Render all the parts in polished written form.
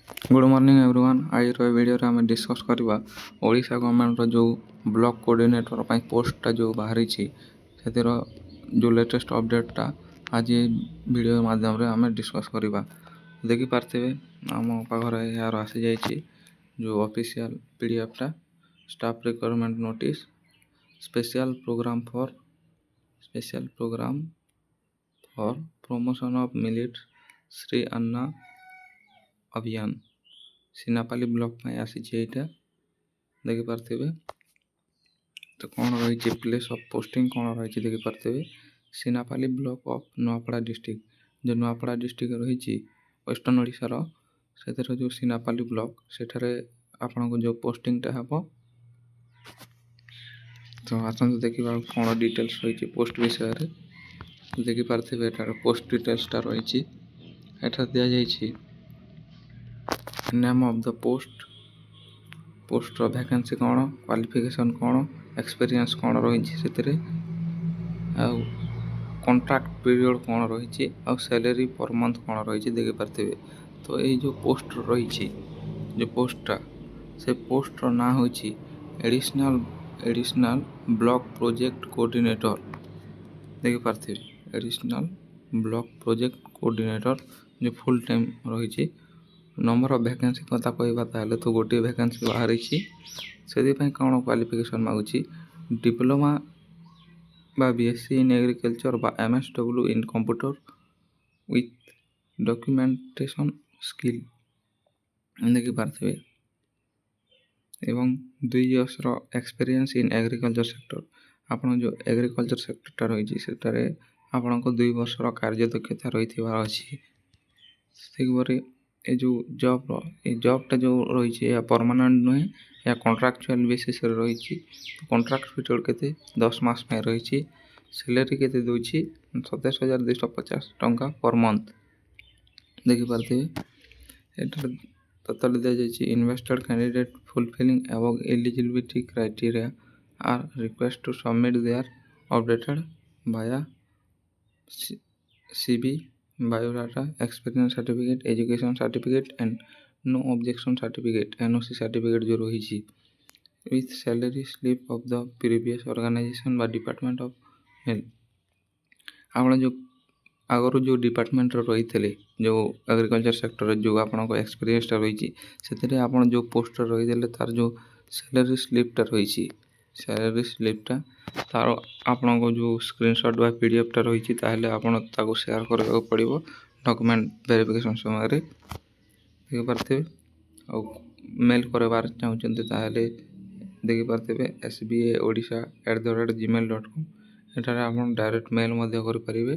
Good morning everyone. आज video रे हमें डिस्कस करवा ओडिशा गवर्नमेंट जो ब्लॉक कोऑर्डिनेटर पाई पोस्टा जो बाहरी से जो लेटेस्ट अपडेटा आज वीडियो माध्यम रे हमें डिस्कस करवा। देखि पार्थे आम पाखर यार आसी जाइए जो ऑफिशियल पीडीएफटा staff requirement notice special programme for promotion of millets Shri Anna Abhiyan Sinapali block में आसी देखि पार्थे। तो कौन रही प्लेस ऑफ पोस्टिंग कौन रही देखि पार्थे Sinapali block of Nuapada district जो नुआपड़ा डिस्ट्रिक्ट रही वेस्टर्न ओडिशार से जो सिनापाली ब्लॉक सेठारे आपन को जो पोस्टिंगटा हम। तो आसतु देखा कौन डिटेल्स रही पोस्ट विषय देखि पार्थे पोस्ट डिटेल्सटा रही दि जाइए name of the post vacancy कौन क्वालिफिकेशन कौन एक्सपीरियंस कौन रही कॉन्ट्रैक्ट पीरियड कौन रही सैलरी पर मंथ कौन रही देखि पार्थे। तो ये जो पोस्ट रही जो पोस्टा से पोस्टर ना हो एडिशनल ब्लॉक प्रोजेक्ट कोऑर्डिनेटर देखि पार्थे एडिशनल ब्लॉक प्रोजेक्ट कोऑर्डिनेटर जो फुल टाइम रही। नंबर ऑफ वैकेंसी कथा कहवा तो गोटे वैकेंसी बाहरी से कौन क्वालिफिकेशन मागुची डिप्लोमा बा बीएससी इन एग्रीकल्चर बा MSW in computer with documentation skill देखि पार्थे एवं 2 years experience in agriculture sector आपन जो एग्रीकल्चर सेक्टर रही से आपन को 2 वर्ष कार्य दक्षता रही ठीक ये जो जॉबटा जो रही है परमानेंट नुहे या कॉन्ट्रैक्चुअल बेसिस रही। तो कॉन्ट्रैक्ट पीरियड केते 10 मास में रही सैलरी केते दूची 27,250 टंका पर मंथ देखि पार्थे। टोटल दिया जाइए interested candidate fulfilling above eligibility criteria are request to submit their updated via CV biodata experience certificate education certificate and no objection certificate NOC certificate जो रही with salary slip of the previous organisation बा department of health आपन जो आगर जो department रही थे जो agriculture sector जो आपन को एक्सपीरियंस रही से आपन जो पोस्ट रही तार जो सैलरी स्लिपटा रही सैलरी स्लिपटा तार आपन को जो स्क्रीनशॉट बा पीडीएफटा रही आपन ताको शेयर करबा पड़िबो डॉक्यूमेंट वेरिफिकेशन समय रे देखि पार्थे और मेल करबार चाहते ताहले देखि पार्थे sba.odisha@gmail.com एठारे आपन डायरेक्ट मेल मध्य कर परिबे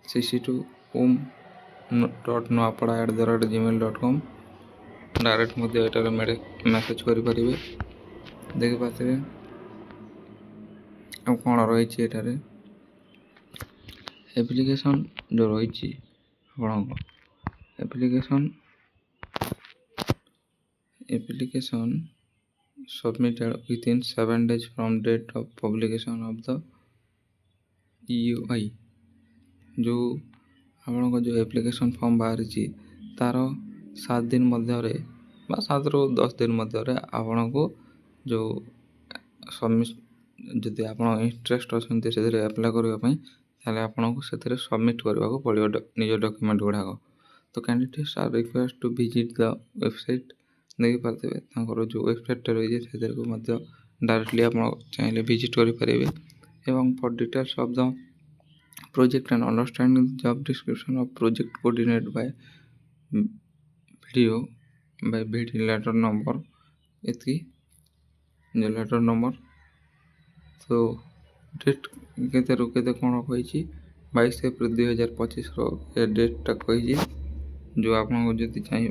cc2om.nuapara@gmail.com डायरेक्ट मध्य एठारे मेसेज कर परिबे देखि पार्थे। अब कौन रही एठारे एप्लिकेशन जो रही आपन application submitted within 7 days from date of publication of the EUI जो आपन को जो एप्लिकेशन फॉर्म बाहरी तार 7 दिन मध्य 7 ରୁ 10 दिन मध्य आपन को जो जदि आप इंटरेस्ट अच्छा से एप्लाय करने आपन को से सबमिट करने को पड़ो निज डॉक्यूमेंट गुड़ाक। तो candidates are request to visit the website देखि पार्थे जो वेबसाइट रही है डायरेक्टली आप चाहिए विजिट करेंगे एवं for details of the project and understanding job description of project coordinate by video letter number इतनी जो लेटर नंबर। तो डेट केते रू केते कौन कही 22 एप्रिल 2025 डेटा कही जो आप चाहिए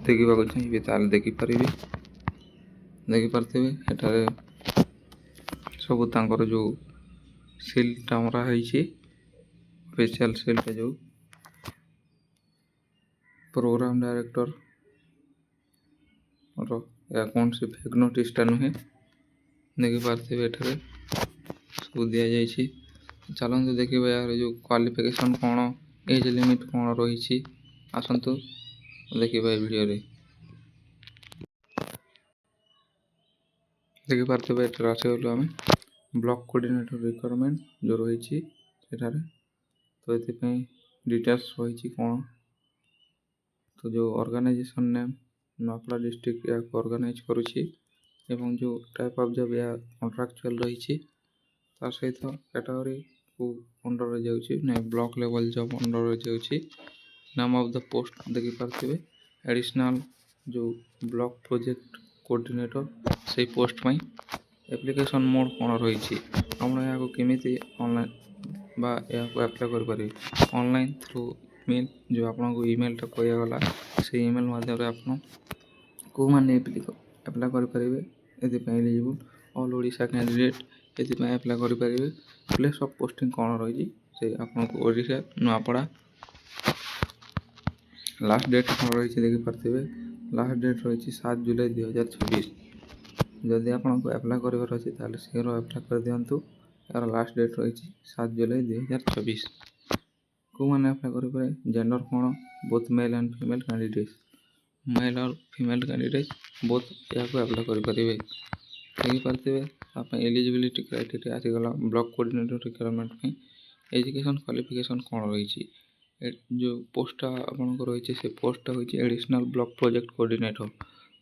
देखा चाहिए ताल देखिपारे देखिपारे एठारे सब तांकर जो सीलटा मरा है स्पेशल सीलटा जो प्रोग्राम डायरेक्टर या कौन से फेक नोटिसटा नुहे देखिपारे एठारे सब दि जाइए। चलते देखिए यार जो क्वालिफिकेशन कौन एज लिमिट कौन रही आसतु देखिए वीडियो रे देखिपारे एटार आसगलु आम ब्लॉक कोऑर्डिनेटर रिक्वायरमेंट जो रही तो ये डिटेल्स रही कौन तो जो ऑर्गेनाइजेशन नेम नूआपड़ा डिस्ट्रिक्ट या ऑर्गेनाइज करुच्ची एवं जो टाइप ऑफ जॉब या कॉन्ट्रैक्चुअल रही सहित कैटेगरी को अंडर जाऊँगी ना ब्लॉक लेवल जॉब अंडर जाऊँगी नाम ऑफ द पोस्ट देखिपारे एडिशनल जो ब्लॉक प्रोजेक्ट कोऑर्डिनेटर से पोस्ट में एप्लिकेशन मोड कौन रही आप केमी ऑनलाइन एप्लाई करें ऑनलाइन थ्रू मेल जो आपको ईमेलटा कहगला से ईमेल माध्यम आप को मैंने एप्लाई करेंगे ये एलिजिबल ऑल ओडिशा कैंडिडेट ये एप्लाई करेंगे प्लेस ऑफ पोस्टिंग कौन रही से आपको ओडिशा नूआपड़ा लास्ट डेट कौन रही देखिपारे लास्ट डेट रही 7 जुलाई 2026 जदि आपको एप्लाई करार अच्छे ताले शीघ्र एप्लाई कर दिंतु यार लास्ट डेट रही 7 जुलाई 2026 को मैंने एप्लाई करेंगे जेंडर कौन both male and female candidate male और फीमेल कैंडिडेट बोथ या एप्लाई करेंगे देखिपारे आप एलिजिबिलिटी क्राइटेरिया आसीगला ब्लॉक कोऑर्डिनेटर रिक्वायरमेंट में एजुकेशन क्वालिफिकेशन कौन रही जो पोस्टा आपंकर रही से पोस्टा हो एडिशनल ब्लॉक प्रोजेक्ट कोऑर्डिनेटर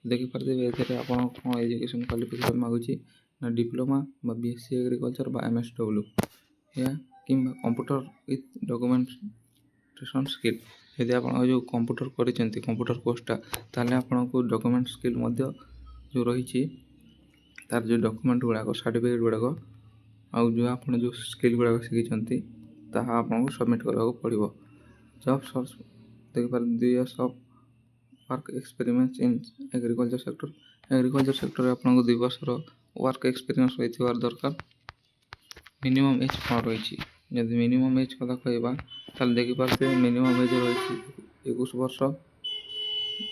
देखिपारे ये आप कौन एजुकेशन क्वालिफिकेशन मागुची ना डिप्लोमा बीएससी एग्रीकल्चर बा एमएसडब्ल्यू या कि कंप्यूटर विथ डॉक्यूमेंटेशन स्किल यदि आप जो कंप्यूटर कर कंप्यूटर कोर्सटा ताले आपको डॉक्यूमेंट स्किल जो रही तार जो डॉक्यूमेंट गुड़ाक सर्टिफिकेट गुड़ाक आउ जो आप जो स्किल गुड़ाक शिखी आपको सबमिट करने पड़ो जॉब सर्च देखिपारे 2 years of work experience in agriculture sector आपको 2 वर्षर वर्क एक्सपीरियंस रही दरकार मिनिमम एज कौन रही जदि मिनिमम एज कथा कहवा देखिपारे मिनिमम एज रही 21 वर्ष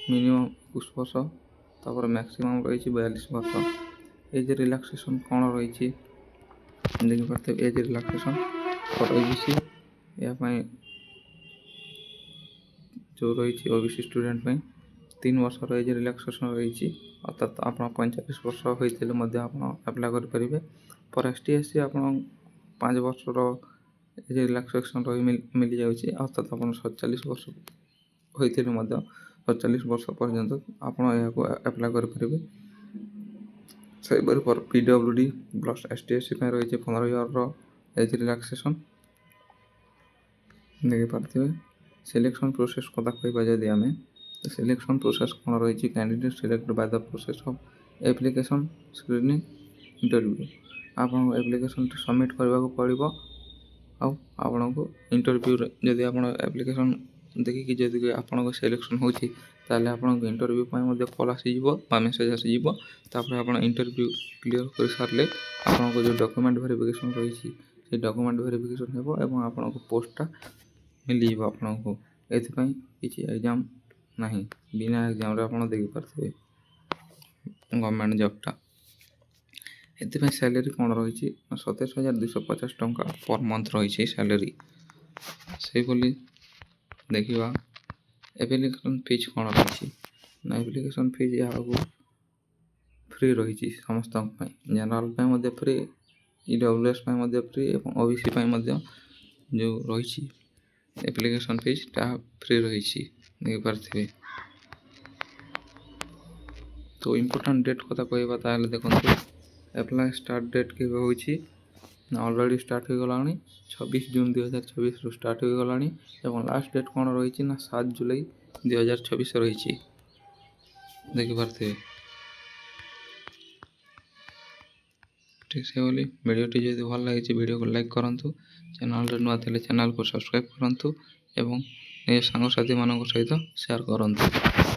मिनिमम 21 वर्ष तापर मैक्सिमम रही 42 वर्ष एज रिलैक्सेशन कौन रही देखिपारे एज रिलैक्सेशन फॉर ओबीसी या जो रही ओबीसी स्टूडेंट 3 वर्ष एज रिलैक्सेशन रही अर्थात आप 45 वर्ष होते आप एप्लाई करेंगे पर एसटी आप 5 वर्षर एज रिलैक्सेशन रही मिल जाऊँगी अर्थात आप 47 वर्ष होते 47 वर्ष पर्यंत आप एप्लाई करेंगे से पर पीडब्ल्यूडी प्लस एसटी रही 15 इयर एज रिलैक्सेशन देखिपारे सिलेक्शन प्रोसेस कथा कहवा जदि आम सिलेक्शन प्रोसेस कौन रही candidate select by the process of application screening interview आप एप्लिकेशन सबमिट करने पड़ो आपको इंटरव्यू जदि आप एप्लिकेशन देखिए जदि आपको सिलेक्शन होती आपको इंटरव्यू कॉल आसीज मेसेज आसीज आप इंटरव्यू क्लियर कर सारे आपको जो डॉक्यूमेंट वेरिफिकेशन रही से डॉक्यूमेंट वेरिफिकेशन हो आपको पोस्टा मिल आपको किसी एग्जाम ना बिना एग्जाम आप देखिपारे गवर्नमेंट जॉबटा ये सैलरी कौन रही 27,250 टंका पर मंथ रही सैलरी से देखा एप्लिकेशन फीस कौन रही ना एप्लिकेशन फीस यहाँ फ्री रही समस्त जनरल फ्री ईडब्ल्यूएस फ्री और ओबीसी जो रही एप्लिकेशन फीस फ्री रही देखिपारे तो इम्पोर्टाट डेट कथा कहवा देखो एप्लाई स्टार्ट डेट के ऑलरेडी स्टार्ट हो गला 26 जून 2026 स्टार्ट हो गला और लास्ट डेट कौन रही ना 7 जुलाई 2026 रही देखिपारे ठीक से बोली वीडियोटी जो भल लगी वीडियो को लाइक करूँ चैनल नुआ थे चैनल को सब्सक्राइब करूँ एवं निज सांगसाथी मान सहित शेयर करूँ।